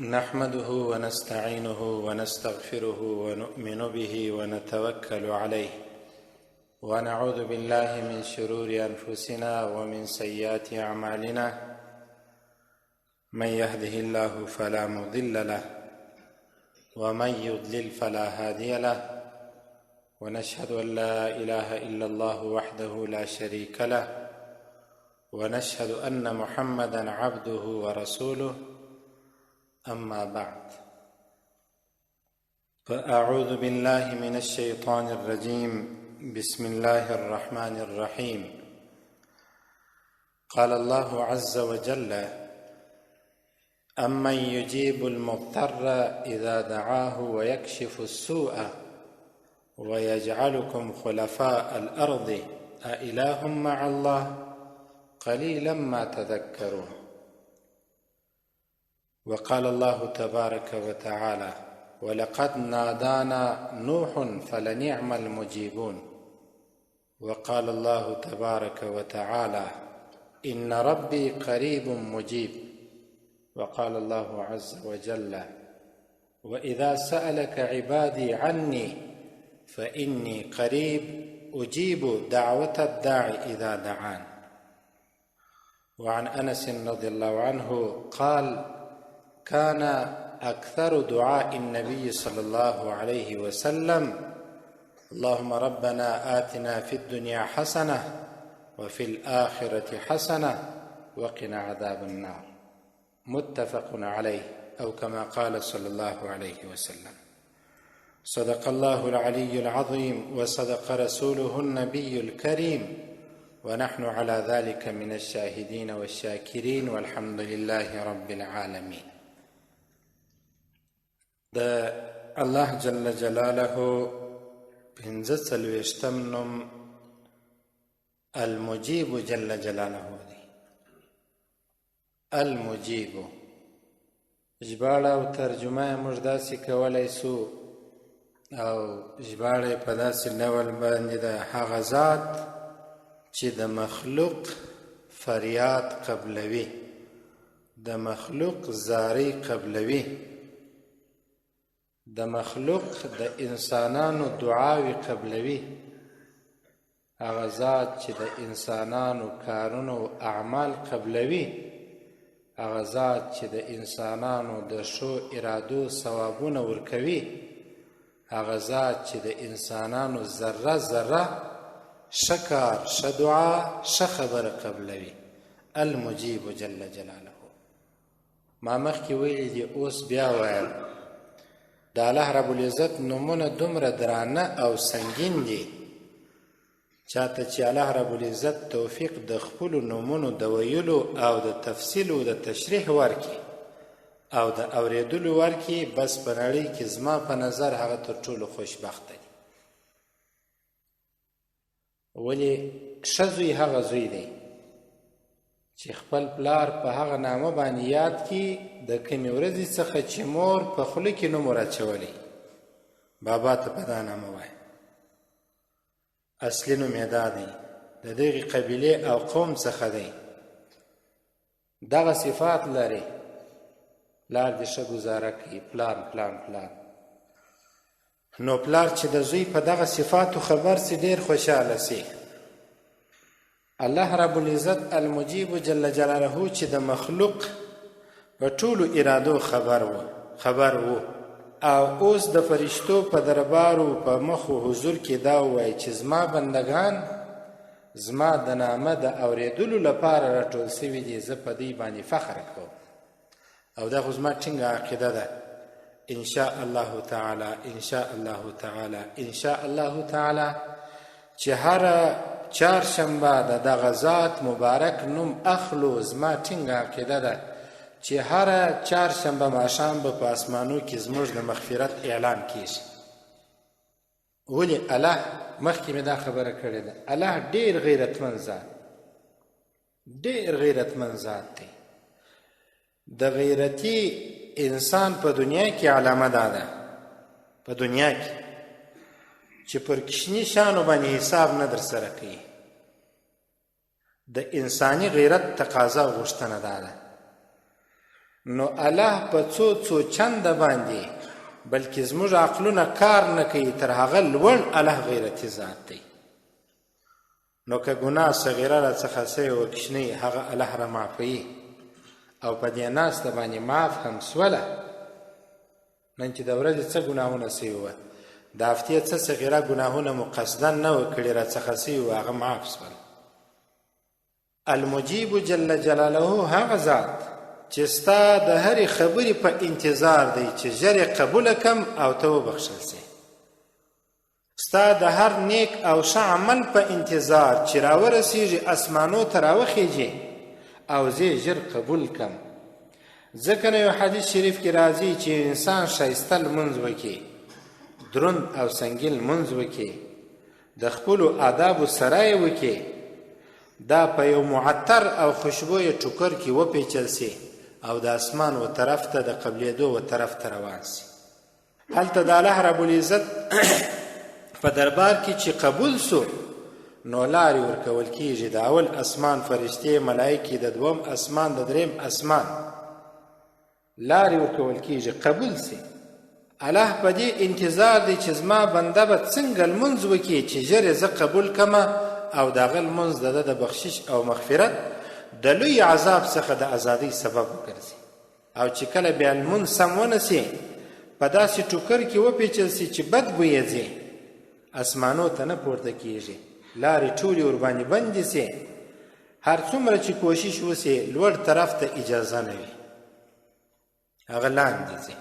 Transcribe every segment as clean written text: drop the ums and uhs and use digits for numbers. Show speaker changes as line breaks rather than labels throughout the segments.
نحمده ونستعينه ونستغفره ونؤمن به ونتوكل عليه ونعوذ بالله من شرور أنفسنا ومن سيئات أعمالنا. من يهده الله فلا مضل له ومن يضلل فلا هادي له، ونشهد أن لا إله إلا الله وحده لا شريك له، ونشهد أن محمدا عبده ورسوله. أما بعد، فأعوذ بالله من الشيطان الرجيم. بسم الله الرحمن الرحيم. قال الله عز وجل: أمن يجيب المضطر إذا دعاه ويكشف السوء ويجعلكم خلفاء الأرض أإله مع الله قليلا ما تذكرون. وقال الله تبارك وتعالى: ولقد نادانا نوح فلنعم المجيبون. وقال الله تبارك وتعالى: إن ربي قريب مجيب. وقال الله عز وجل: وإذا سألك عبادي عني فإني قريب أجيب دعوة الداعي إذا دعان. وعن أنس رضي الله عنه قال: كان أكثر دعاء النبي صلى الله عليه وسلم: اللهم ربنا آتنا في الدنيا حسنة وفي الآخرة حسنة وقنا عذاب النار. متفق عليه، أو كما قال صلى الله عليه وسلم. صدق الله العلي العظيم وصدق رسوله النبي الكريم، ونحن على ذلك من الشاهدين والشاكرين، والحمد لله رب العالمين. د الله جل جلاله 45 نوم المجيب جل جلاله دی. المجیب ژباړه او ترجمه موږ داسې کولی سو، او ژباړه په داسې ډول باندې د هغه ذات چې د مخلوق فریاد قبلوي، د مخلوق زاری قبلوي، د مخلوق د انسانانو دعاوی قبلوي، هغه ذات چې د انسانانو کارونو او اعمال قبلوي، هغه ذات چې د انسانانو د ښو ارادو ثوابونه ورکوي، هغه ذات چې د انسانانو ذره ذره ښه کار، ښه دعا، ښه خبره قبلوي. المجیب جل جلاله. ما مخکې ویلي دي، اوس بیا وایم. د الله رب العزت نومونه دومره درانه او سنګین دي، چاته چې الله رب العزت توفیق د خپلو نومونو د ویلو او د تفصیل او د تشریح ورکړي او د اورېدلو ورکړي، بس په نړۍ کې زما په نظر هغه تر ټولو خوشبخته دي. ولې ښه زوی هغه زوی دی چې خپل پلار په هغه نامه باندې یاد کړي د کمې ورځې څخه چې مور په خوله کې نوم ورچولی، بابا ته په دا نامه وایي. اصلي نوم یې دا دی، د دغې قبیلې او قوم څخه دی، دغه صفات لري، پلار دې ښه ګزاره کوي، پلان پلان پلان. نو پلار چې د زوی په دغه صفاتو خبر سي، ډېر خوشحاله سي. الله رب العزت المجیب جل جلاله چې د مخلوق په ټولو ارادو خبر وو، او اوس د فرشتو په دربارو په مخ او حضور کې دا وایي چې زما بندگان زما د نامه د اورېدلو لپاره راټول سوي دي، زه په دې باندې فخر کوم. او دا خو زما ټینګه عقیده ده، ان شاء الله تعالی، ان شاء الله تعالی، ان شاء الله تعالی، چې هر چهارشنبه د دغه ذات مبارک نوم اخلو. زما ټینګه عقیده ده چې هر چهارشنبه ماښام به په اسمانو کې زموږ د مغفرت اعلان کیږي. ولې الله مخکې مې دا خبره کړې ده، الله ډېر غیرتمند ذات، ډېر غیرتمند ذات دی. د غیرتي انسان په دنیا کې علامه ده، په دنیا کې چې پر کشنی شانو باندې حساب نه در سره کوي. د انساني غیرت تقاضا غوښتنه ده نو الله په څو چنده باندې بلکې زموږ عقلونه کار نه کوي تر هغه لوړ الله غیرتي ذات دی. نو که ګناه صغیره راڅخه سوې وه کوچنۍ هغه الله را معافوي او په دې ناسته باندې معاف هم سوله. نن چې د ورځې څه ګناهونه سوي وه د هفتې څه صغیره ګناهونه مو قصدا نه وه کړي راڅخه سوي وه هغه معاف سول. المجیب جل جلاله هغه ذات چې ستا د هرې خبرې په انتظار دی چې ژر یې قبوله کم او ته وبخښل سې. ستا د هر نیک او ښه عمل په انتظار چې راورسیږي اسمانو ته راوخیږي او زه ژر قبول کم. ځکه نو یو حدیث شریف کې راځي چې انسان ښایسته لمونځ وکړي، دروند او سنګین لمونځ وکړي، د خپلو آدابو سره یې وکړي، دا په یو معطر او خوشبویه ټوکر کې وپیچل سي او د اسمان و طرف ته د قبلېدو و طرف ته روان سي. هلته د الله رب العزت په دربار کې چې قبول سو نو لارې ورکول کېږي. د اول اسمان فرشتې ملایکې د دوم اسمان د دریم اسمان لارې ورکول کېږي قبول سي. الله په دې انتظار دی چې زما بنده به څنګه لمونځ وکړي چې ژر یې زه قبول کمه او د هغه لمونځ د ده د بخشش او مغفرت د لوی عذاب څخه د ازادۍ سبب وګرځي. او چې کله بیا لمونځ سم ونه سي په داسې ټوکر کې وپیچل سي چې بد بویه ځي، اسمانو ته نه پورته کېږي، لارې ټولې ورباندې بندې سي، هر څومره چې کوشش وسي لوړ طرف ته اجازه نه وي، هغه لاندې ځي.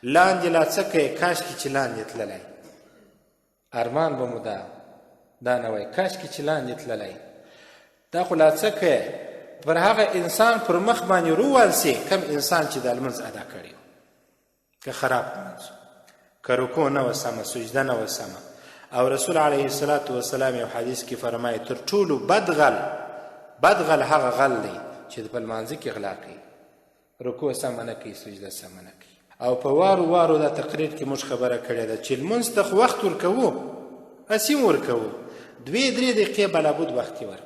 لاندې لا څه کوي کاشکې چې لاندې تللی، ارمان به مو دا نه وای کاشکې چې لاندې تللی. دا خو لا څه کوي پر هغه انسان پر مخ باندې رووال سي کم انسان چې د لمونځ ادا کړی که خراب لمونځ، که رکوع نه وه سمه، سجده نه وه سمه. او رسول علیه الصلاة والسلام یو حدیث کې فرمایي تر ټولو بد غل هغه غل دی چې په لمانځه کې غلا کوي، رکوع سمه نه کوي، سجده سمه نه کوي. او په وارو دا تقریر کې موږ خبره کړې ده چې لمونځ ته خو وخت ورکوو، هسې ورکوو، 2-3 دقیقې به لابد وخت کې ورکو.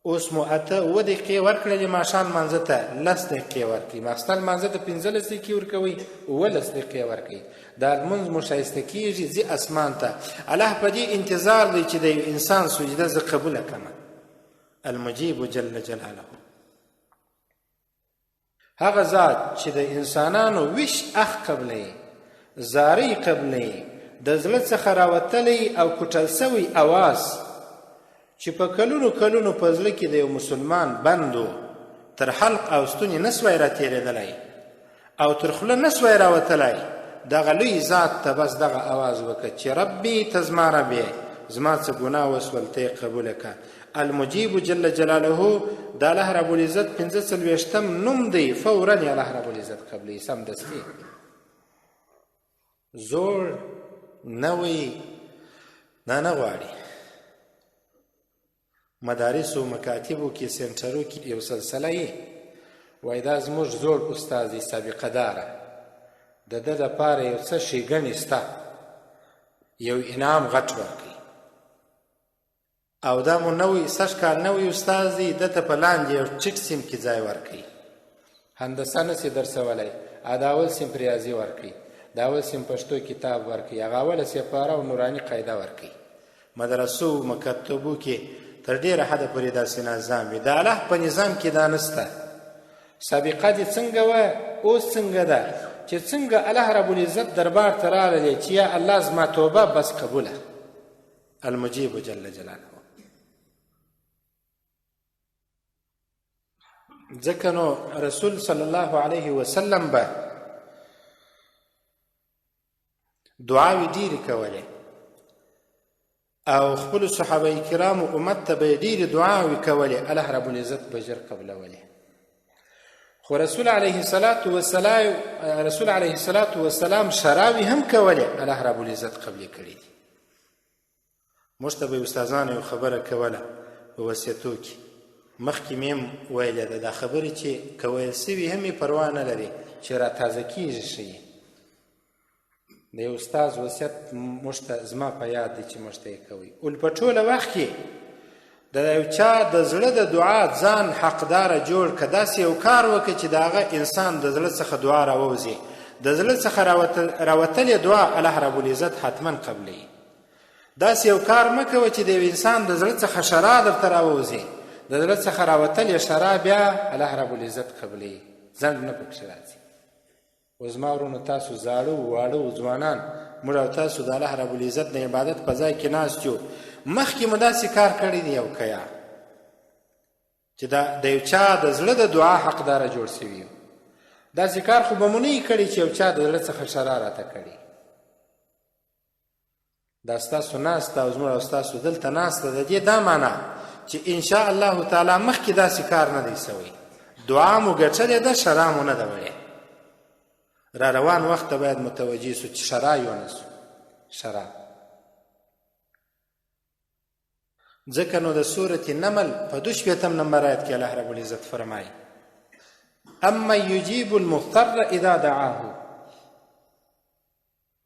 اوس مو 8-9 دقیقې ورکړلې ماښام لمانځه ته 10 دقیقې ورکړي، ماخستن لمانځه ته 15 دقیقې ورکوئ، 11 دقیقې ورکړي. دا لمونځ مو ښایسته کېږي، ځي اسمان ته. الله په دې انتظار دی چې د یو انسان سجده زه قبوله کړمه. المجیب جل جلاله هغه ذات چې د انسانانو ویش اخ قبلوي، زارۍ قبلوي، د زړه څخه راوتلی او کوټل سوی اواز چې په کلونو په زړه کې د یو مسلمان بندو تر حلق او ستوني نسوای راتېرېدلی او تر خوله نسوای راوتلی، دغه لوی ذات ته بس دغه اواز وکړه چې ربي ته زما ربې زما څه ګناه وسول ته یې قبوله کړه. المجیب جل جلاله د الله رب العزت 45 نوم دی، فورا یې الله رب العزت قبلوي سمدستي. زوړ نوی نه غواړي. مدارسو مکاتبو کې سنټرو کې یو سلسله یې وایي دا زموږ زوړ استاد دی سابقه داره، د ده دپاره یو څه ښېګڼې سته، یو انعام غټ ورکوي. او دا مو نوی سږ کال نوی استاد دی، ده ته په لاندې یو ټیټ سیم کې ځای ورکوي، هندسه نسي درسولی، دا اول سیم په ریاضي ورکوي، دا اول سیم پښتو کتاب ورکوي، هغه اوله سپاره او نوراني قاعده ورکوي. مدرسو مکتبو کې تر ډېره حده پورې داسې نظام وي. د الله په نظام کې دا نسته. سابقه دې څنګه وه اوس څنګه ده چې څنګه الله رب العزت دربار ته راغلی چې یا الله زما توبه بس قبوله. المجیب جل جلاله ځکه نو رسول صلی الله علیه وسلم به دعاوې ډېرې کولې او خپلو صحابه کرامو امت ته به یې ډېرې دعاوې کولې، الله رب العزت به ژر قبلولې. خو رسول علیه الصلاة والسلام شراوې هم کولې، الله رب العزت قبلې کړې دي. موږ ته به استادانو یو خبره کوله په وصیتو کې، مخکې مې هم ویلې ده، دا خبرې چې که ویل سوي هم یې پروا نه لري چې را تازه کېږي ښیي. د یو استاز وصیت موږ ته زما په یاد دی چې موږ ته یې کوئ. په ټوله وخت کې د یو چا د زړه د دعا ځان حقداره جوړ که داسې یو کار وکړي چې د هغه انسان د زړه څخه دعا راووځي د زړه څخه راوتلې دعا الله رب العزت حتما قبلوي داسې یو کار مه کوه چې د یو انسان د زړه څخه شرا درته راووځي د زړه څخه راوتلې شرا بیا الله رب العزت قبلوي ځنډ نه پکښې راځي اوس زما ورونو تاسو زاړه واړه ځوانان موږ او تاسو د الله رب العزت د عبادت په ځای کې ناست یو مخکې مو داسې کار کړی دی او که یا چې د یو چا د زړه د دعا حقداره جوړ سوي یو داسې کار خو به مو نه یې کړی چې یو چا د زړه څخه شرا راته کړي دا ستاسو ناسته او زموږ او ستاسو دلته ناسته د دې دا معنا چې انشاء الله تعالی مخکې داسې کار نه دی سوی دعا مو ګټلې ده شرا مو نه ده وړې را روان وخت ته باید متوجه سو چې شرا یونه سو شرا ځکه نو د سورة نمل په 22 نمبر آیت کې الله رب العزت فرمایي اما یجیب المضطر اذا دعاه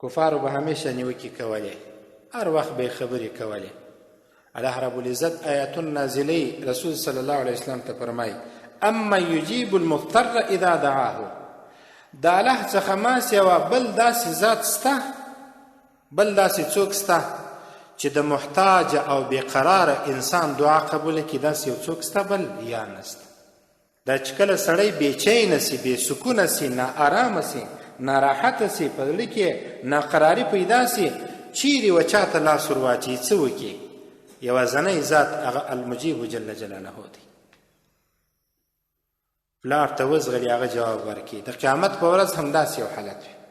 کفارو به همیشه نیوکې کولې هر وخت به خبرې کولې الله رب العزت آیاتون نازلې رسول صلی الله علیه وسلم ته فرمایي اما یجیب المضطر اذا دعاه د الله څخه ما سوا بل داسې ذات سته بل داسې څوک سته چې د محتاج او بېقراره انسان دعا قبوله کړي داسې یو څوک سته بل یا نسته دا چې کله سړی بېچینه سي بېسکونه سي ناارامه سي ناراحته سي په زړه کې ناقراري پیدا سي چیرې و چاته لاس ور واچوي څه وکړي یوازنی ذات هغه المجیب جل جلاله دی پلار ته وزغلي هغه جواب ورکړي د قیامت په ورځ همداسې یو حالت وي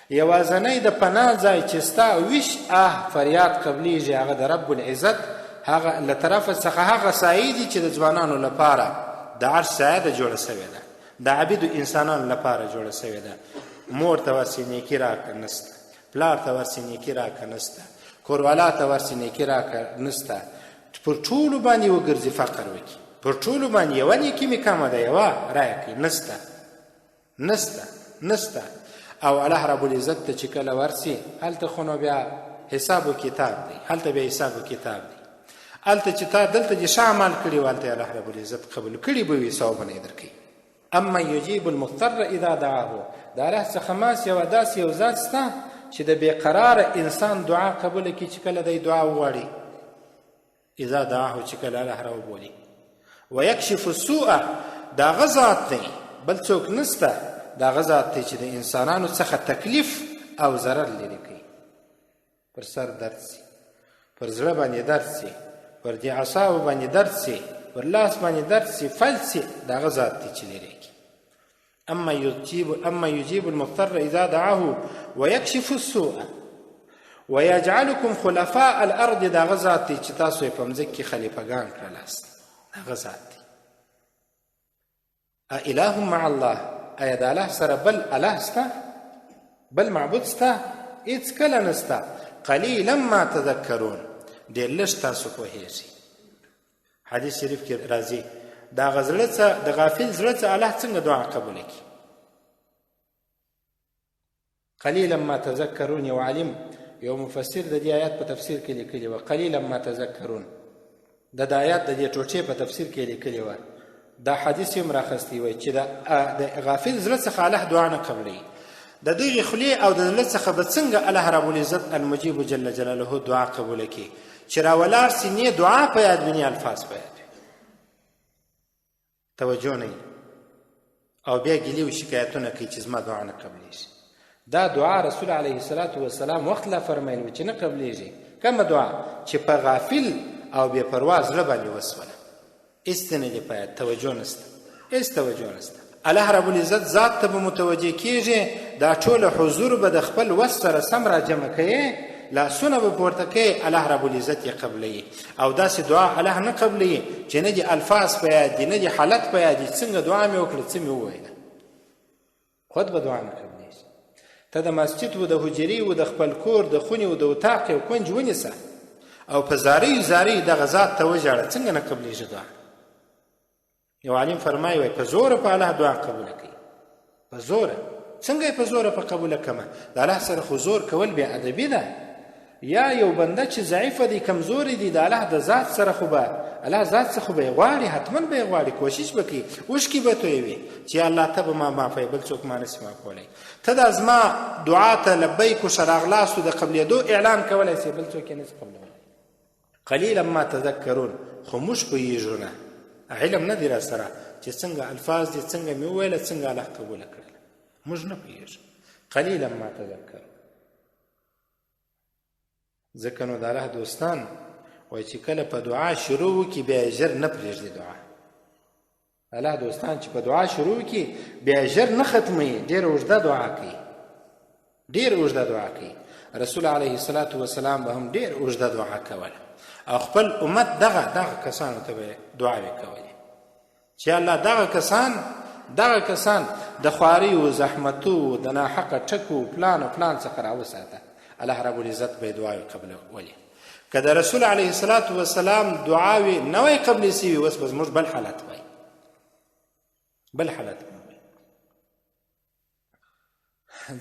یوازنی د پناه ځای چې ستا ویش فریاد قبلیږي هغه د رب العزت هغه له طرفه څخه هغه سایه دي چې د ځوانانو لپاره د عرش سایه ده جوړه سوې ده د عبیدو انسانانو لپاره جوړه سوې ده مور ته ورسې نیکي راکړه نسته پلار ته ورسې نیکي راکړه نسته کوروالا ته ورسې نیکي راکړه نسته پر ټولو باندې وګرځي فقر وکړي پر ټولو باندې یوه نیکي مې کمه ده یوه رایه کړي نسته او الله رب العزت ته چې کله ورسي هلته خو نو بیا حساب و کتاب دی هلته بیا حساب و کتاب دی هلته چې تا دلته چې ښه عمل کړي و هلته الله رب العزت قبول کړي به وي ثوابونه یې درکوي اما یجیب المضطر اذا دعاه د الله څخه ما سوا داسې یو ذات سته چې د بېقراره انسان دعا قبوله کړي چې کله دی دعا وغواړي اذا دعاه چې کله الله راوبولي ویکشف السوء دا هغه ذات دی بل څوک نسته دا هغه ذات دی چې د انسانانو څخه تکلیف او ضرر لرې کوي پر سر درد سي پر زړه باندې درد سي پر دې اعصابو باندې درد سي پر لاس باندې درد سي فلج سي دا هغه ذات دی چې لرې کوي اما یجیب المضطر اذا دعاه ویکشف السوء ویجعلکم خلفاء الارض دا هغه ذات دی چې تاسو یې په مځکه کې خلیفګان کړلاست هغه ذات دی اله مع الله ایا د الله سره بل اله سته بل معبود سته هېڅ کله نسته قلیلا ما تذکرون ډېر لږ تاسو پوهېږئ حدیث شریف کې راځي د هغه زړه څه د غافل زړه څه الله څنګه دعا قبوله کړي قلیلا ما تذکرون یو عالم یو مفسر د دې آیات په تفسیر کې لیکلي وه قلیلا ما تذکرون د آیات د دې ټوټې په تفسیر کې لیکلي وه دا حدیث هم راخستی وای چې د غافل زړه څخه الله دعا نه قبلوي د دغې خولې او د زړه څخه به څنګه الله رب العزت المجیب جل جلاله دعا قبوله کړي چې راولاړ سي نه دعا په یاد وي نه الفاظ په یاد وي توجه نه او بیا ګیلې او شکایتونه کوي چې زما دعا نه قبلېږي دا دعا رسول علیه الصلاة والسلام وخت لا فرمایل چې نه قبلېږي کومه دعا چې په غافل او بې پروا زړه باندې وسوله استنه دی پاید توجه نسته هیڅ توجه نسته الله رب العزت ذات ته به متوجه کیږي دا ټول حضور به د خپل وس سره سم را جمع کوي لاسونه به پورته کوي الله رب العزت یې قبلوي او داسې دعا الله نه قبلوي چې نه دي الفاظ په یاد دي نه دي حالت په یاد دي څنګه دعا مې وکړه څه مې وویله خود به دعا نه قبلېږي ته د مسجد و د حجرې و د خپل کور د خونې و د اطاق یو کونج ونیسه او په زارۍ دغه ذات ته وژاړه څنګه نه قبلېږي دعا یو عالم فرمایي وای په زوره په الله دعا قبوله کوي په زوره څنګه یې په زوره په قبوله کمه د الله سره خو زور کول بې ادبي ده یا یو بنده چې ضعیفه دی کمزوري دی د الله د ذات سره خو به الله ذات څخه به یې غواړي حتما به یې غواړي کوشش به کوي اوښکې به تویوي چې الله ته به ما معافوي بل څوک ما نسي معافولی ته دا زما دعا ته لبیک و شراغلاستو د قبلېدو اعلان کولی سي بل څوک یې نسي قبلولی قلیلا ما تذکرون خو موږ پوهېږو نه علم نه دی را سره چې څنګه الفاظ دي څنګه مې وویله څنګه الله قبوله کړله موږ نه پوهېږو قلیلا ما تذکرون ځکه نو د الله دوستان وایي چې کله په دعا شروع وکړي بیا یې ژر نه پرېږدي دعا الله دوستان چې په دعا شروع وکړي بیا یې ژر نه ختموي ډېره اوږده دعا کوي ډېره اوږده دعا کوي رسول علیه الصلاة وسلام به هم ډېر اوږده دعا کوله او خپل امت دغه کسانو ته به دعاوې کولې چې الله دغه کسان د خواریو زحمتو د ناحقه ټکو پلان څخه راوساته الله رب العزت به دعاوې قبلولې که د رسول علیه الصلاة وسلام دعاوې نه وای قبلې سوي اوس به زموږ بل حالت وای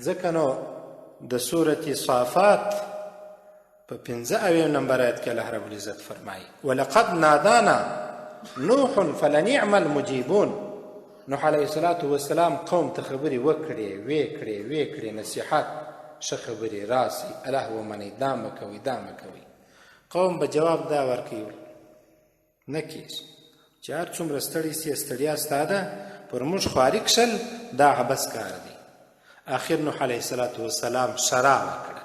ځکه نو د سورة صافات په 15 نمبر آیت کې الله رب العزت فرمایي ولقد نادانا نوح فلنعم المجيبون نوح علیه الصلاة وسلام قوم ته خبرې وکړې نصیحت ښه خبرې راسي الله ومنئ دا مه کوئ قوم به جواب دا ورکوي نه کېږي چې هر څومره ستړی سي ستړیا ستا ده پر موږ خواري کښل دا عبس کار دی آخر نوح علیه الصلاة وسلام شرع وکړه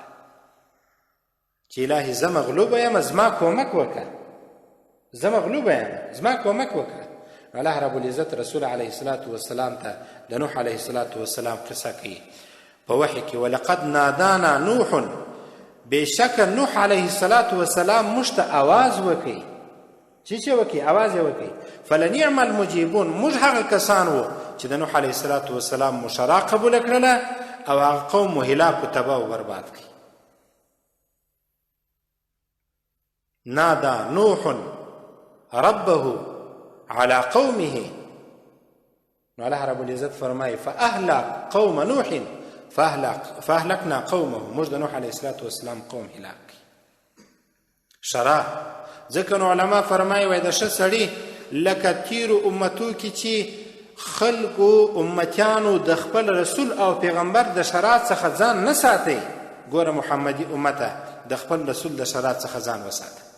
چې الهي زه مغلوبه یم زما کومک وکړه الله رب العزت رسول علیه الصلاة وسلام ته د نوح علیه الصلاة وسلام قصه کوي په وحي کې ولقد نادانا نوح بشک نوح علیه الصلاة وسلام موږ ته آواز وکړي چې وکړي آواز یې وکړي فلنعم المجيبون موږ هغه کسان وو چې د نوح علیه الصلاة وسلام مشرا قبوله کړله او هغه قوم مو هلاک و تباه و برباد کړي نادا نوح ربه على قومه نو الله رب العزت فرمایي فأهلك قوم نوح فأهلكنا قومه موږ د نوح علیه الصلاة وسلام قوم هلاک شرع ځکه نو علما فرمایي وایي د ښه سړي لکه تیرو امتو کې چې خلکو امتیانو د خپل رسول او پیغمبر د شرایط څخه ځان نه ساتي ګوره محمدي امته د خپل رسول د شرایط څخه ځان وساته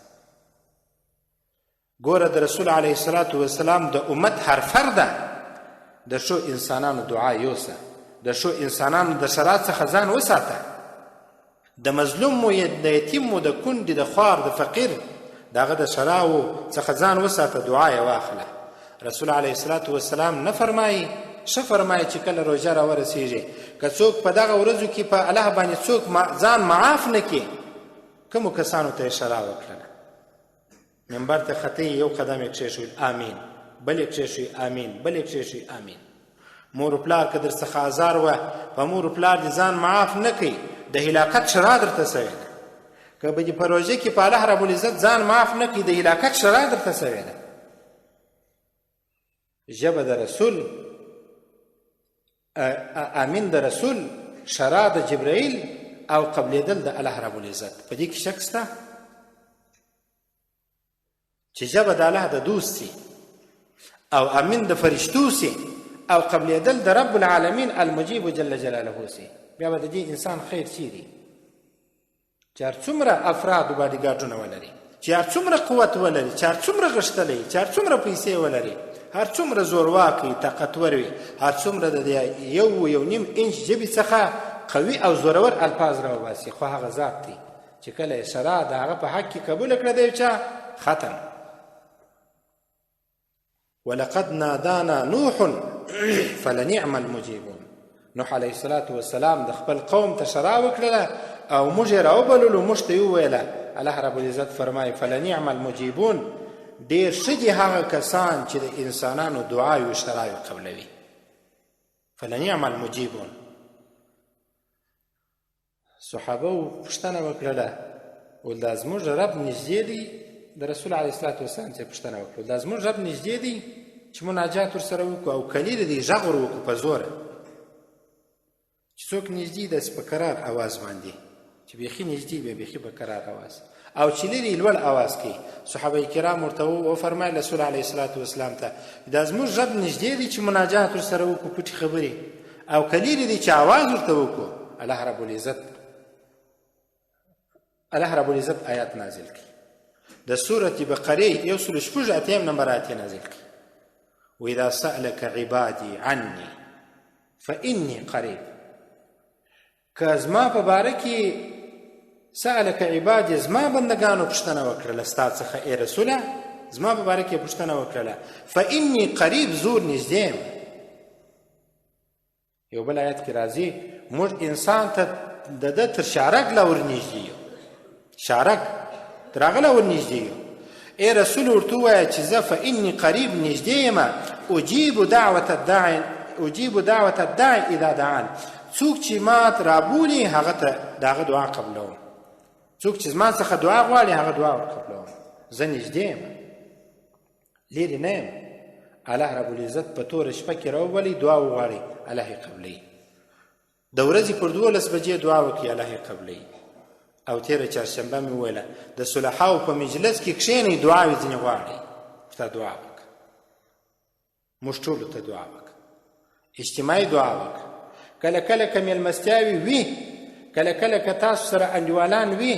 ګوره د رسول علیه الصلاة وسلام د امت هر فرده د ښو انسانانو دعا یوسه د ښو انسانانو د شرایط څخه ځان وساته د مظلوم مو د یتیم مو د کونډې د خوار د فقیر دغه د شراو څخه ځان وساته دعا یې واخله رسول علیه الصلاة وسلام نه فرمایي ښه فرمایي چې کله روژه راورسیږي که څوک په دغه ورځو کې په الله باندې څوک ځان معاف نه کړي کومو کسانو ته یې شرا وکړله منبر ته خطی یو قدم یې کښېښوي آمین بل یې کښېښوي آمین بل یې کښېښوي آمین مور و پلار که در څخه ازار وه په مور و پلار دې ځان معاف نه کوي د هلاکت شرا درته سوې ده که به دې په روژه کې په الله رب العزت ځان معاف نه کړي د هلاکت شرا درته سوې ده ژبه د رسول آمین د رسول شرا د جبرائیل او قبلېدل د الله رب العزت په دې کې شک شته چې ژبه د الله د دوست سي او امین د فرشتو سي او قبلېدل د رب العالمین المجیب جل جلاله سي بیا به د دې انسان خیر چیري چې هر څومره افراد و باډیګارډونه ولري چې هر څومره قوت ولري چې هر څومره غښتلی چې هر څومره پیسې ولري هر څومره زورواکي طاقتور وي هر څومره د یو نیم انچ ژبې څخه قوي او زورور الفاظ راوباسي خو هغه ذات دی چې کله شرع د هغه په حق کې قبوله کړه دی چا ختم ولقد نادانا نوح فلنعم المجيبون نوح علیه الصلاة وسلام د خپل قوم ته شرع وکړله او موږ یې راوبللو موږ ته یې وویله الله رب العزت فرمایي فلنعم المجيبون ډېر ښه دي هغه کسان چې د انسانانو دعاوې و شرایو قبلوي فلنعم المجيبون صحابه پوښتنه وکړله ول دا زموږ رب نږدې دی د رسول علیه الصلاة وسلام څخه پوښتنه وکړه دا زموږ رب نږدې دی چې مناجات ورسره وکړو او کلی د دې غږ ور وکړو په زوره چې څوک نږدې داسې په کرار اواز باندې چې بیخي نږدې بیا بیخي به کرار اواز او چې لرې لوړ اواز کوي. صحابه کرام ورته وفرمایل رسول علیه الصلاة والسلام ته دا زموږ رب نږدې دی چې مناجات ورسره وکړو پټې خبرې او که لرې دی چې اواز ورته وکړو. الله رب العزت آیات نازل کړي د سورة بقرې 186 نمبر آیت نازل کړي وإذا سألك عبادي عني فإني قریب. که زما په باره کې سألك عبادي زما بندگانو پوښتنه وکړله ستا څخه ای رسوله زما په باره کې پوښتنه وکړله فإني قریب زور نږدې یم. یو بل آیت کې راځي موږ انسان ته د ده تر شارک لا ورنږدې یو شارک تر هغه لا ورنږدې یو. ای رسول ورته ووایه چې زه فإني قریب نږدې یم اجیب دعوة الداعي اذا دعان. څوک چې ما ته رابولي هغه ته د هغه دعا قبلوم. څوک چې زما څخه دعا غواړي هغه دعا ورقبلوم. زه نږدې یم لرې نه یم. الله رب العزت په توره شپه کې راوولي دعا وغواړي الله یې قبلوي. د ورځې پر 12 بجې دعا وکړي الله یې قبلوي. او تیره چهارشنبه مې وویله د صلحاو په مجلس کې کښېنئ دعاوې ځینې غواړئ ورته دعا وکړه. موږ ټولو ته دعا وکړه اجتماعي دعا وکړه. کله کله که میلمستیاوې وي کله کله که تاسو سره انډیوالان وي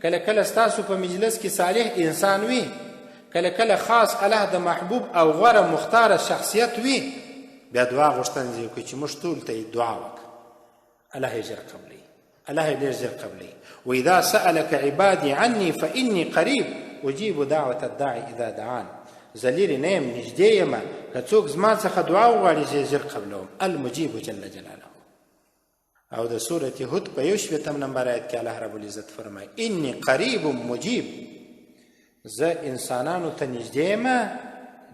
کله کله ستاسو په مجلس کې صالح انسان وي کله کله خاص الله د محبوب او غوره مختاره شخصیت وي بیا دعا غوښتنه دې وکړئ چې موږ ټولو ته دعا وکړه الله یې ژر قبلوي. الله یې ډېر ژر قبلوي. وإذا سألك عبادي عني فإني قریب اجیب دعوة الداعي اذا دعان. زه لرې نه یم نږدې یم که څوک زما څخه دعا وغواړي زه یې ژر قبلوم. المجیب جل جلاله. او د سورة هود په 21 نمبر آیت کې الله رب العزت فرمایي إني قریب مجیب. زه انسانانو ته نږدې یم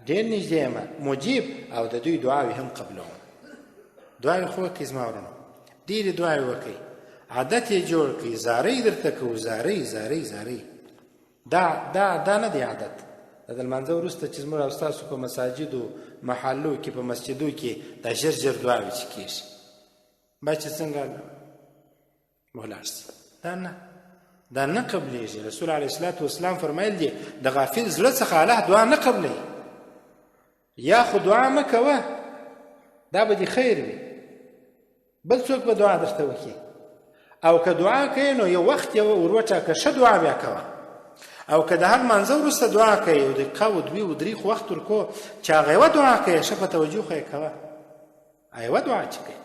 ډېر نږدې یم مجیب او د دوی دعاوې هم قبلوم. دعاوې خو وکړئ زما ورونو ډېرې دعاوې وکړئ عادت یې جوړ کړئ زارۍ درته کوو زارۍ دا نه دی عادت. د لمانځه وروسته چې زموږ او ستاسو په مساجدو محلو کې په مسجدو کې دا ژر دعاوې چې کېږي باید چې څنګه ولاړ شي دا نه قبلېږي. رسول علیه الصلاة والسلام فرمایل دي د غافل زړه څخه الله دعا نه قبلوي. یا خو دعا مه کوه دا به دې خیر وي بل څوک به دعا درته وکړي او که دعا کوي نو یو وخت یې ور وټاکه ښه دعا بیا کوه او که د هر لمانځه وروسته دعا کوي یو دقیقه و دوې و درې خو وخت ورکو چې هغه یوه دعا کوي ښه په توجه خو یې کوه یوه دعا چې کوي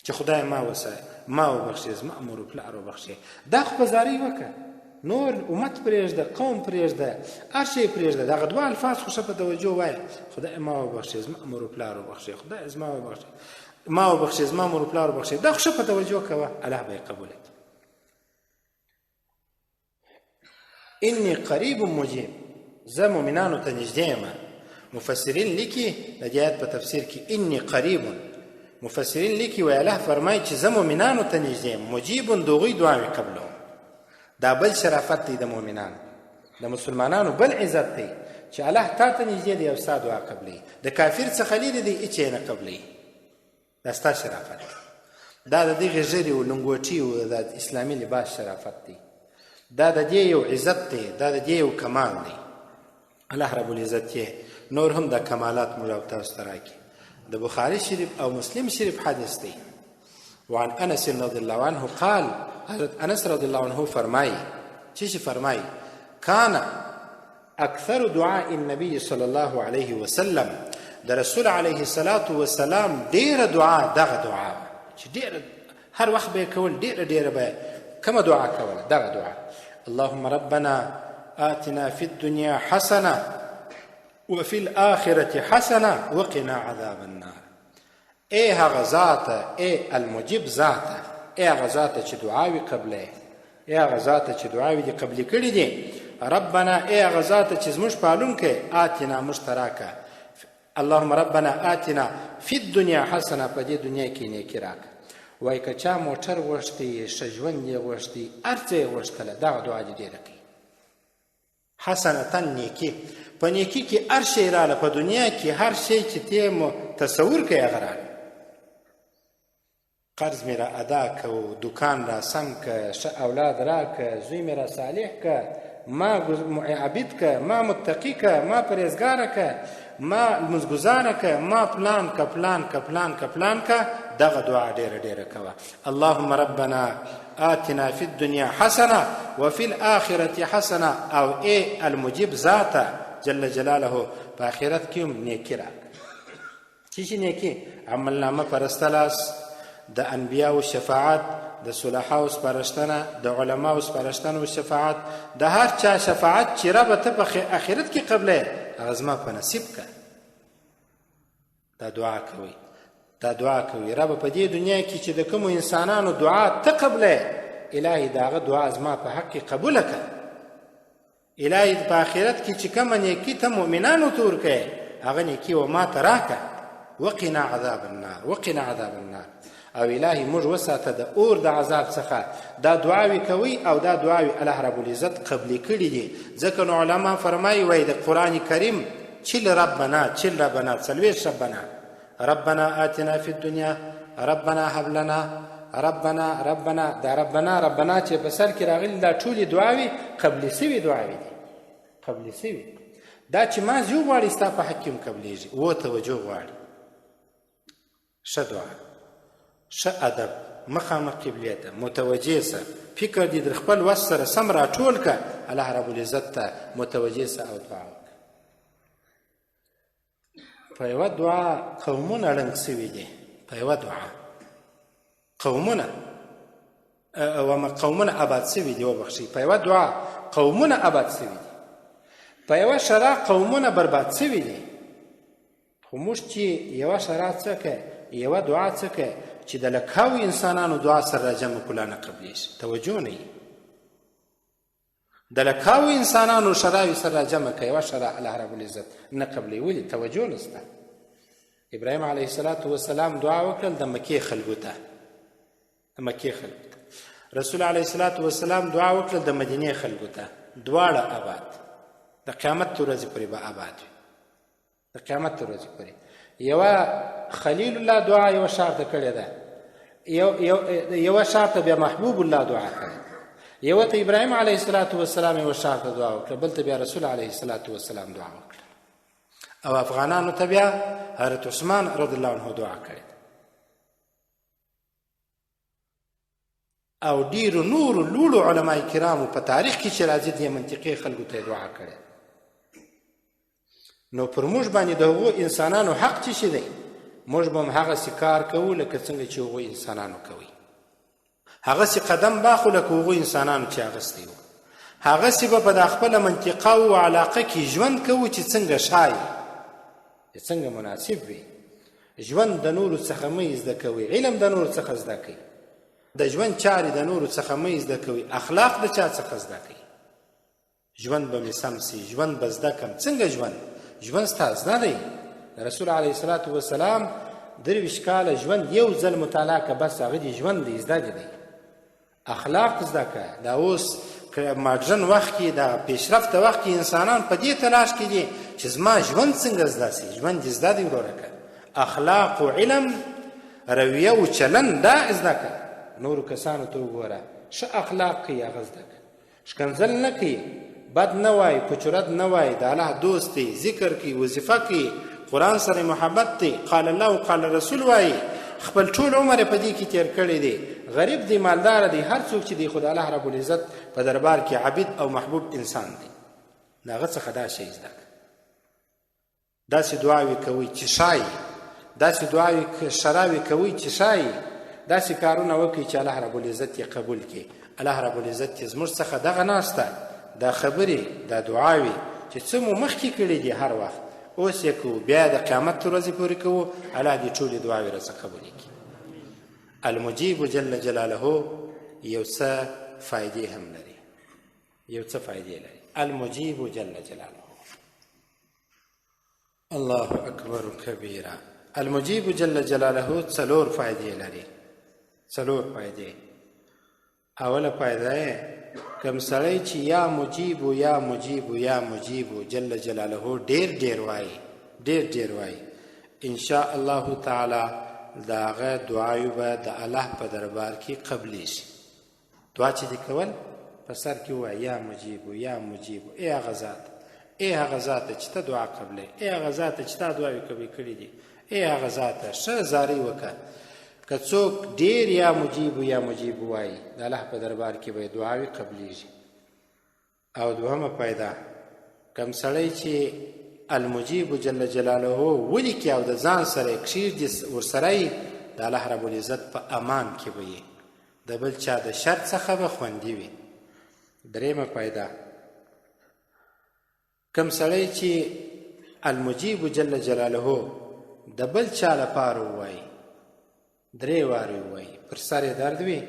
چې خدای ما وبخښې زما مور و پلار وبخښې دا خو په زارۍ وکړه نور امت پرېږده قوم پرېږده هر شی پرېږده دغه دوه الفاظ خو ښه په توجه وایه خدای ما وبخښې زما مور و پلار وبخښې خدای زما وبخښې ما وبخښې زما مور و پلار وبخښې دا خو ښه په توجه کوه الله به یې قبول کړي. إني قریب مجیب زه مؤمنانو ته نږدې یم. مفسرین لیکي د دې آیت په تفسیر کې إني قریب مفسرین لیکي وایي الله فرمایي چې زه مؤمنانو ته نږدې یم مجیب د هغوی دعاوې قبلوم. دا بل شرافت دی د مؤمنانو د مسلمانانو بل عزت دی چې الله تا ته نږدې دی او ستا دعا قبلوي. د کافر څخه لرې دی هېڅ یې نه قبلوي. دا ستا شرافت دی. دا د دغې ږیرې و لنګوټي و د اسلامي لباس شرافت دی. دا د دې یو عزت دی دا د دې یو کمال دی. الله رب العزت یې نور هم د کمالات موږ او تاسو ته راکړي. د بخاري شریف او مسلم شریف حدیث دی. وعن انس رضی الله عنه قال حضرت انس رضی الله عنه فرمایي چې فرمایي کان اکثر دعاء النبي صلی الله علیه وسلم د رسول علیه الصلاة والسلام ډیره دعا دغه دعا چې ډیره هر وخت به کول ډیره به کومه دعا کوله دغه دعا اللهم ربنا آتنا في الدنيا حسنة وفي الآخرة حسنة وقنا عذاب النار. اے هغه ذات اے المجيب ذات اے هغه ذات چې دعاوي قبله اے هغه ذات چې دعاوي دي قبلي کړي دي ربنا اے هغه ذات چې زموږ پالونکی آتنا مشترکه اللهم ربنا آتنا في الدنيا حسنة په دې دنیا کې نیکي راکړه. وای که چا موټر غوښتي ښه ژوند یې غوښتي هر څه یې غوښتله دغه دعا دې ډېره کوي. حسنتن نیکي په نیکي کې هر شی راله په دنیا کې هر شی چې ته تصور کوې هغه راله قرض مې را ادا که و دکان را سم که ښه اولاد را که زوی مې را صالح که ما عبید که ما متقی که ما پرهیزګاره که ما لمونځګزاره که ما پلان که پلان که پلان که پلان که دغه دعا ډیره ډیره کوه. اللهم ربنا آتنا فی الدنیا حسنه وفي الآخرة حسنه. او ای المجیب ذاته جل جلاله په آخرت کې هم نیکي راکړه. چې نیکي عملنامه پرستلاس، د انبیاو شفاعت، د صلحاو سپارښتنه، د علماو سپارښتنه او شفاعت، د هر چا شفاعت چې رب ته په آخرت کې قبله هغه زما په نصیب که. دا دعا کوي، دا دعا کوي رب په دې دنیا کې چې د کومو انسانانو دعا ته قبله، الهي دا هغه دعا زما په حق کې قبوله که. الهي په آخرت کې چې کومه نیکي ته مؤمنانو ته ورکوې هغه نیکي و ما ته راکه. وقنا عذاب النار، وقنا عذاب النار. او الهي موږ وساته د اور د عذاب څخه. دا دعاوې کوي او دا دعاوې الله رب العزت قبلې کړي دي. ځکه نو علما فرمایي وایي د قرآن کریم چل ربنا چل ربنا څلوېښت ربنا آتنا فی الدنیا، ربنا هب لنا، ربنا دا ربنا چې په سر کې راغلي دا ټولې دعاوې قبلې سوي دعاوې دي، قبلې سوي. دا چې ما زیو غواړي ستا په حق کې هم قبلېږي. و توجه غواړي، ښه دعا، ښه ادب، مخامخ قبلې ته متوجه سه، فکر دې در خپل وس سره سم راټول که الله رب العزت ته متوجه سه او دعا وکړه. په یوه دعا قومونه ړنګ سوي دي، په یوه دعا قومونه آباد سوي دي، وبخښئ، په یوه دعا قومونه آباد سوي دي، په یوه شرع قومونه برباد سوي دي. خو موږ چې یوه شرع څه که، یوه دعا څه که چې د لکاو انسانانو دعا سره راجمع کړو نه قبلېږي. توجه نه وي، د لکاو انسانانو شراوي سره راجمع که یوه شرع الله رب العزت نه قبلوي. ولې؟ توجه نشته. ابراهیم علیه السلام دعا وکړل د مکې خلکو ته، د مکې خلکو ته. رسول علیه السلام دعا وکړل د مدینې خلکو ته. دواړه آباد، د قیامت ورځې پورې به آباد وي، د قیامت ورځې پورې. یوه خلیل الله دعا یوه شار ته کړې ده، یوه شار ته بیا محبوب الله دعا کړې، یوه ته ابراهیم علیه السلام یوه شار ته دعا وکړه، بل ته بیا رسول علیه السلام دعا وکړه، او افغانانو ته بیا حضرت عثمان رضی الله عنه دعا کړې. او ډیرو نورو لوړو علماء کرامو په تاریخ کې چې راځي دې منطقي خلکو ته دعا کړې. نو پر موږ باندې د هغو انسانانو حق چې شي دی، موږ به هم هغسې کار کوو لکه څنګه چې هغو انسانانو کوي، هغسې قدم باخو لکه هغو انسانانو چې اخیستی وو، هغسې به په د خپله منطقه او علاقه کې ژوند کوو چې څنګه شایي، چې څنګه مناسب وي. ژوند د نورو څخه مه زده کوئ، علم د نورو څخه زده کوئ، د ژوند چارې د نورو څخه مه زده کوئ، اخلاق د چا څخه زده کوئ. ژوند به مې سم سي، ژوند به زده کړم. څنګه ژوند ستا زده دی. رسول علیه السلام 23 کاله ژوند یو ځل مطالعه که، بس هغه دې ژوند دی، زده دی. اخلاق زده که. دا اوس ماډرن وخت کې، دا پیشرفته وخت کې انسانان په دې تلاش کې دي چې زما ژوند څنګه زده سي. ژوند دې زده دی وروره که. اخلاق و علم، رویه و چلن دا زده که. نورو کسانو ته وګوره، ښه اخلاق کوي، هغه زده که. ښکنځل نه کوي، بد نه وایي، کچرت نه وایي، د الله دوست دی، ذکر کوي، وظیفه کوي، قرآن سره محبت دی، قال الله و قال رسول وایي. خپل ټول عمر په دې کې تیر کړی دی. غریب دی، مالدار دی، هر څوک چې دی خو د الله رب العزت په دربار کې عبید او محبوب انسان دی. د هغه څخه دا شی زده کړه. داسې دعاوې کوئ چې شایي، داسې دعاوې شراوې کوئ چې شایي، داسې کارونه وکړئ چې الله رب العزت یې قبول کړي. الله رب العزت یې زموږ څخه دغه ناسته، دا خبرې، دا دعاوې چې څه مو مخکې کړي دي هر وخت، اوس یې کوو، بیا د قیامت ورځې پورې کوو. الله دې ټولې دعاوې راڅخه قبولې کړي. المجیب جل جلاله یو څه فایدې هم لري، یو څه فایدې لري. المجیب جل جلاله. الله اکبر کبیره. المجیب جل جلاله څلور فایدې لري، څلور فایدې. اوله فایده یې کم سړی چې یا مجیبو یا مجیبو یا مجیبو جل جلاله ډیر وایي، ډیر وایي، ان شاء الله تعالی د هغه دعایو به د الله په دربار کې قبلیږي. دعا چې دې کول په سر کې ووایه یا مجیبو یا مجیبو، ای هغه ذات، ای هغه ذاته چې ته دعا قبلې، ای هغه ذاته چې تا دعاوې قبلې کړي دي، ای هغه ذاته ښه زارۍ وکړه. که څوک ډېر یا مجیبو وایي د الله په دربار کې به یې دعاوې قبلیږي. او دوهمه پیدا، کم سړی چې المجیب جل جلاله ولیکي او د ځان سره یې کښېږدي ورسره یې د الله رب العزت په امان کې به یې د بل چا د شر څخه به خوندي وي. درېیمه پیدا، کم سړی چې المجیب جل جلاله د بل چا لپاره ووایي، 3 وارې ووایي، پر سر یې درد وي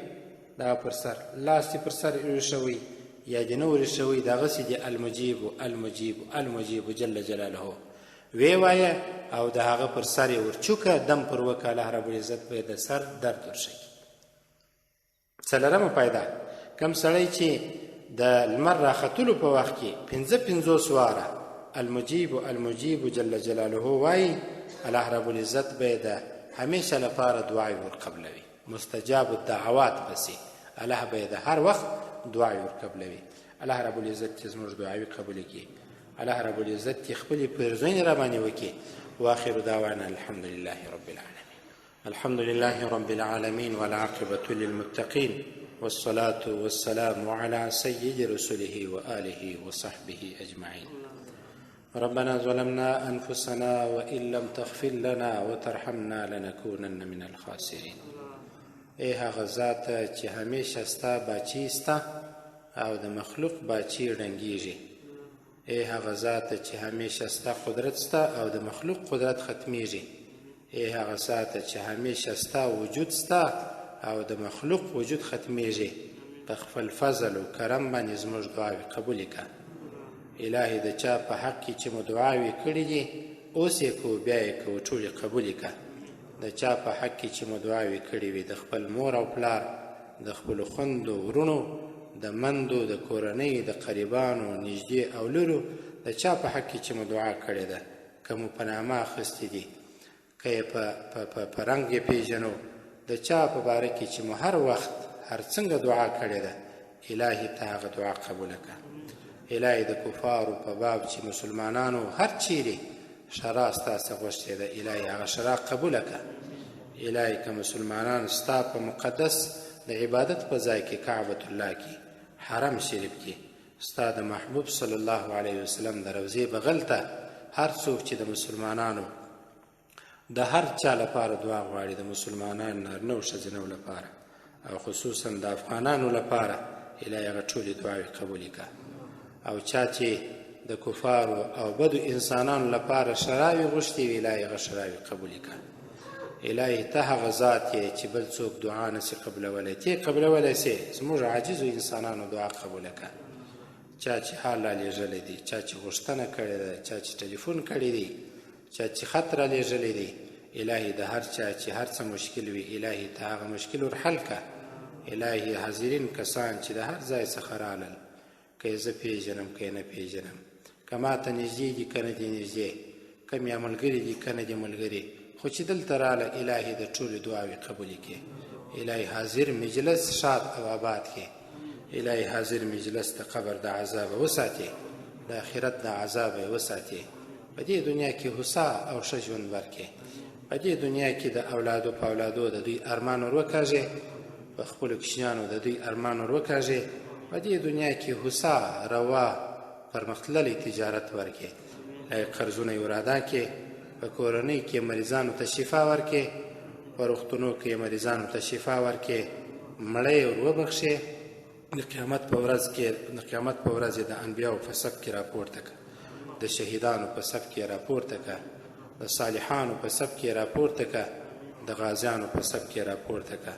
دا پر سر، لاس یې پر سر ایښوی یا دې نه ورېښوی، دغسې دې المجیب جل جلاله وی وایه او د هغه پر سر یې ورچوکه دم پر وکه، الله رب العزت به د سر درد ورشي. څلورمه پیدا، کم سړی چې د لمر راختلو په وخت کې 55 واره المجیب جل جلاله وایي، الله رب العزت به د همیشه لپاره دعای ورقبلوي، مستجاب الدعوات بسي، الله به د هر وخت دعای ورقبلوي. الله رب العزت چې زموږ دعاوې قبول کړي، الله رب العزت چې خپلې پیرزوینې راباندې وکړي. واخر دعوانا الحمد لله رب العالمين. الحمد لله رب العالمين والعاقبة للمتقين والصلاة والسلام على سيد رسله وآله وصحبه أجمعين. ربنا ظلمنا أنفسنا وإن لم تغفر لنا وترحمنا لنكونن من الخاسرين. ای هغه ذات چې همیشه ستا باچی ستا او د مخلوق باچی ړنګیږي، ای هغه ذات چې همیشه ستا قدرت ستا او د مخلوق قدرت ختمیږي، ای هغه ذات چې همیشه ستا وجود ستا او د مخلوق وجود ختمیږي، په خپل فضل او کرم باندې زموږ دعاوې قبول کړه. الهي د چا په حق کې چې مو دعاوې کړې دي اوس یې کوو، بیا یې کوو، ټولې قبول کړه. د چا په حق کې چې مو دعاوې کړې وي، د خپل مور او پلار، د خپلو خوندو ورونو، د مندو، د کورنۍ، د قریبانو، نږدې او لرو، د چا په حق کې چې مو دعا کړې ده، که مو په نامه اخیستې دي، که یې په رنګ یې پېژنو، د چا په باره کې چې مو هر وخت هر څنګه دعا کړې ده، الهي ته هغه دعا قبوله کړه. الهي د کفارو په باب چې مسلمانانو هر چیرې شرع ستاسې غوښتې ده، الهي هغه شرع قبوله کړه. الهي که مسلمانان ستا په مقدس د عبادت په ځای کې کعبة الله کې، حرم شریف کې، ستا د محبوب صلی الله علیه وسلم د روضې بغل ته هر څوک چې د مسلمانانو د هر چا لپاره دعا غواړي، د مسلمانانو نارینه او ښځینه لپاره او خصوصا د افغانانو لپاره، الهي هغه ټولې دعاوې قبولې کړه. او چا چې د کفارو او بدو انسانانو لپاره شراوې غوښتې وي، الهي هغه شراوې قبولې کړه. الهي ته هغه ذات یې چې بل څوک دعا نسي قبلولی، ته یې قبلولی سې، زموږ عاجزو انسانانو دعا قبوله کړه. چا چې حال رالیږلی دی، چا چې غوښتنه کړې ده، چا چې ټلیفون کړی دی، چا چې خط رالیږلی دی، الهي د هر چا چې هر څه مشکل وي، الهي ته هغه مشکل ور حل کړه. الهي حاضرین کسان چې د هر ځای څخه رالل، که یې زه پېژنم که یې نه پېژنم، که ما ته نږدې دي که نه دي نږدې، که مې ملګري دي که نه دي ملګري، خو چې دلته راله الهي د ټولې دعاوې قبولې کړي. الهي حاضر مجلس شاد او آباد کړي. الهي حاضر مجلس د قبر د عذاب وساتي، د آخرت د عذاب وساتي. په دې دنیا کې هوسا او ښه ژوند ورکړي. په دې دنیا کې د اولادو په اولادو د دوی ارمان ور وکاږي، په خپلو کوچنیانو د دوی ارمان ور وکاږي. په دې دنیا کې هوسا روا پرمختللی تجارت ورکړي. قرضونه یې ور ادا کړي. په کورنۍ کې مریضانو ته شفا ورکړي، په روغتونو کې مریضانو ته شفا ورکړي، مړی ور وبخښي. د قیامت په ورځ د انبیاو په صف کې راپورته کړه، د شهیدانو په صف کې راپورته کړه، د صالحانو په صف کې راپورته کړه، د غازیانو په صف کې راپورته کړه،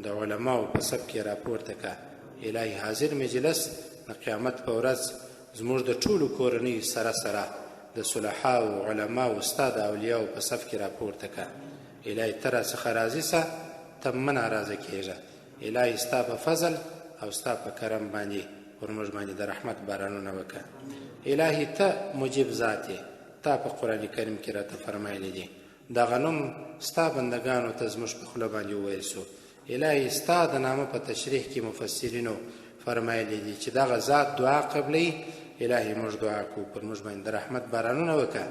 د علماو په صف کې راپورته کړه. الهي حاضر مجلس د قیامت په ورځ زموږ د ټولو کورنیو سره سره د صلحاو علماو استاد اولیاو په صف کې راپورته کړه. الهي ته راڅخه راضي سه، ته مه ناراضه کېږه. الهي ستا په فضل او ستا په کرم باندې پر موږ باندې د رحمت بارانونه وکړه. الهي ته مجیب ذات یې، تا په قرآن کریم کې راته فرمایلی دي دغه نوم ستا بندګانو ته زموږ په خوله باندې وویل سو. الهي ستا د نامه په تشریح کې مفسرینو فرمایلی دي چې دغه ذات دعا قبلوي. الهي موږ دعا کوو پر موږ باندې د رحمت بارانونه وکړه.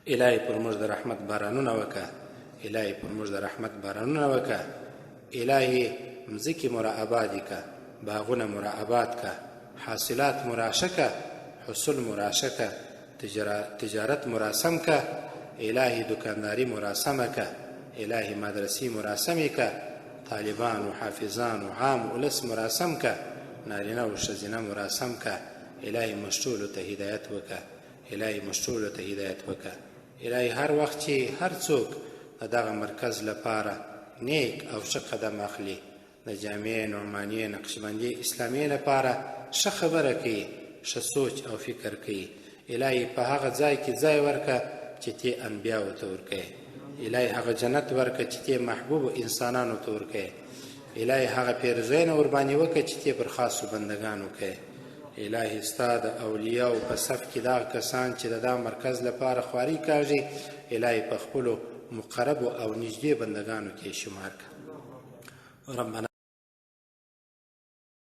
الهي پر موږ د رحمت بارانونه وکړه. الهي پر موږ د رحمت بارانونه وکړه. الهي مځکې مو را آبادې که، باغونه مو را آباد که، حاصلات مو راشه که، حصول مو راشه که، تجارت مو راسم که. الهي دکانداري مو راسمه که. الهي مدرسې مو راسمې که. طالبان و حافظان و عام ولس مو راسم که. نارینه و ښځینه مو راسم که. الهي موږ ټولو ته هدایت وکړه. الهي موږ ټولو ته هدایت وکړه. الهي هر وخت چې هر څوک د دغه مرکز لپاره نیک او ښه قدم اخلي، د جامع نعمانیه نقشبندي اسلامي لپاره ښه خبره کوي، ښه سوچ او فکر کوي، الهي په هغه ځای کې ځای ورکه چې تی انبیاو ته ورکوې. الهي هغه جنت ورکه چې تی محبوب انسانانو ته ورکوې. الهي هغه پیرزوینه ورباندې وکړه چې تی پر خاصو بندګانو کوې. الهي ستا د اولیاو په صف کې دغه کسان چې د دا مرکز لپاره خواري کاږي، الهي په خپلو مقربو او نږدې بندګانو کې شمار کړه. ربنا